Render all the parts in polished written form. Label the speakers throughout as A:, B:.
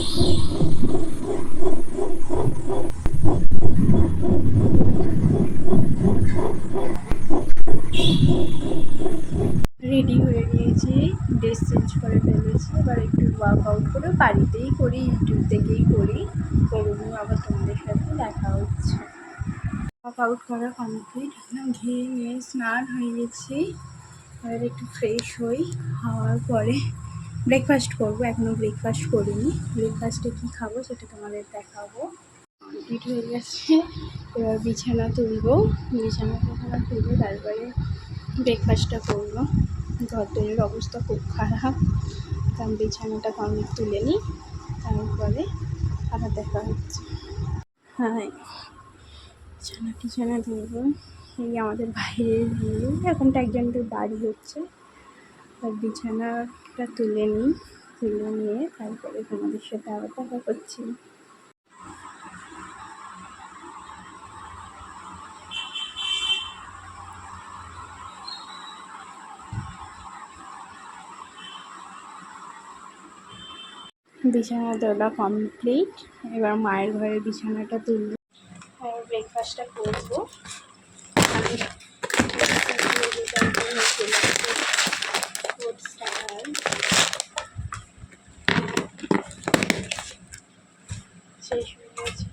A: Ready হয়ে গিয়েছি, dress change করে ফেলেছি। এবার একটু ওয়ার্কআউট করে বাড়িতেই করি, ইউটিউব থেকেই করি। করবো আবার তোমাদের সাথে দেখা হচ্ছে। ওয়ার্কআউট করা কমপ্লিট, ঘিয়ে নিয়ে স্নান হয়ে গেছি। এবার একটু ফ্রেশ হই, হওয়ার পরে ব্রেকফাস্ট করবো। এখনও ব্রেকফাস্ট করিনি। ব্রেকফাস্টে কী খাবো সেটা তোমাদের দেখাবো। কমপ্লিট হয়ে গেছে, এবার বিছানা তুলবো। বিছানা তুলবো, তারপরে ব্রেকফাস্টটা করবো। ঘরদোরের অবস্থা খুব খারাপ, কারণ বিছানাটা কমপ্লিট তুলে নিই, তারপরে আবার দেখা হচ্ছে। হ্যাঁ, বিছানা তুলবো। এই আমাদের বাইরের ভিউ, এখনটা একজনদের বাড়ি হচ্ছে। আর বিছানাটা তুলে নিয়ে তারপরে তোমাদের সাথে আবার দেখা করছি। বিছানা তোলা কমপ্লিট, এবার মায়ের ঘরের বিছানাটা তুলব আর ব্রেকফাস্টটা করবো। শেষ হয়ে গেছে।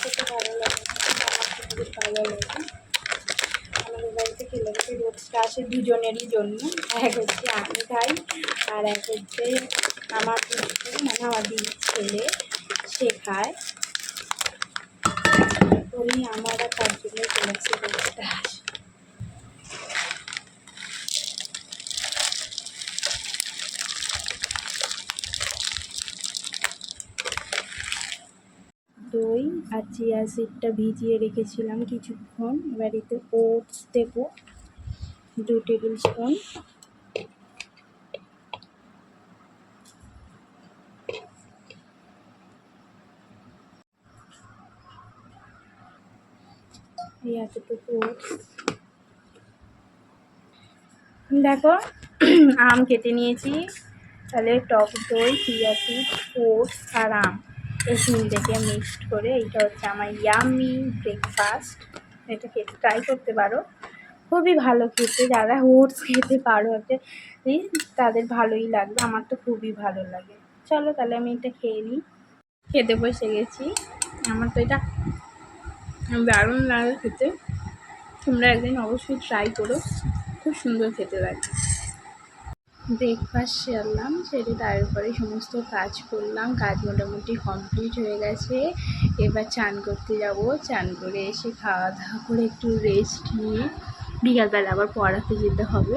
A: খেতে ভালো লাগে, আমার ভালো লাগে। আমাদের বাড়িতে খেলে রোজটা আসে দুজনেরই জন্য। এক হচ্ছে আমি খাই, আর এক হচ্ছে আমার মানে আমার দিদির ছেলে, সে খায়। ওই আমার আর তার জন্যই চলেছে রোজটা আসে। দই আর চিয়া সিডটা ভিজিয়ে রেখেছিলাম কিছুক্ষণ। এবার এতে ওটস দেবো 2 টেবিল স্পুন। এই এতটুকু ওটস। দেখো আম কেটে নিয়েছি, তাহলে টক দই, চিয়া সিড, ওটস আর আম এই তিনটেকে মিক্সড করে এইটা হচ্ছে আমার ইয়াম্মি ব্রেকফাস্ট। এটা খেতে ট্রাই করতে পারো, খুবই ভালো খেতে। যারা ওটস খেতে পারো হচ্ছে তাদের ভালোই লাগবে, আমার তো খুবই ভালো লাগে। চলো তাহলে আমি এটা খেয়ে নিই। খেতে বসে গেছি। আমার তো এটা দারুণ লাগে খেতে, তোমরা একদিন অবশ্যই ট্রাই করো, খুব সুন্দর খেতে লাগে। ব্রেকফাস্ট সেরলাম, সেরে তারপরে সমস্ত কাজ করলাম। কাজ মোটামুটি কমপ্লিট হয়ে গেছে। এবার চান করতে যাব। চান করে এসে খাওয়া দাওয়া করে একটু রেস্ট নিয়ে বিকালবেলা আবার পড়াতে যেতে হবে।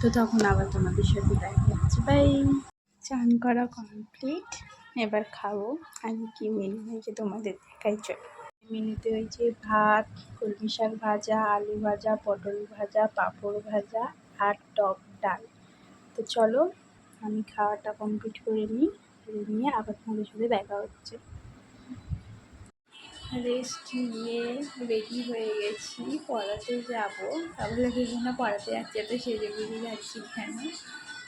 A: তো তখন আবার তোমাদের সাথে দেখা হচ্ছে। বাই। চান করা কমপ্লিট, এবার খাবো। আজকে কী মেনু হয়েছে তোমাদের দেখাই চলো। মেনুতে হয়েছে ভাত, কলমি শাক ভাজা, আলু ভাজা, পটল ভাজা, পাঁপড় ভাজা আর টক ডাল। তো চলো আমি খাওয়াটা কমপ্লিট করে নিয়ে আবার তোমাদের সাথে দেখা হচ্ছে। রেস্ট নিয়ে রেডি হয়ে গেছি, পড়াতে যাব। তাহলে বিভিন্ন পড়াতে যাচ্ছি, তো সেজে বুঝে যাচ্ছি এখানে।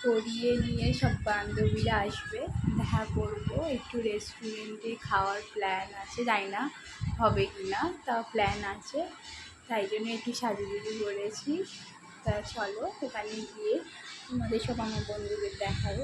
A: পড়িয়ে নিয়ে সব বান্ধবীরা আসবে, দেখা করবো। একটু রেস্টুরেন্টে খাওয়ার প্ল্যান আছে, জানি না হবে কি না, তা প্ল্যান আছে। তাই জন্য একটু সাজুগুজু করেছি। তা চলো ওখানে গিয়ে তোমাদের সব আমার বন্ধুদের দেখাবো।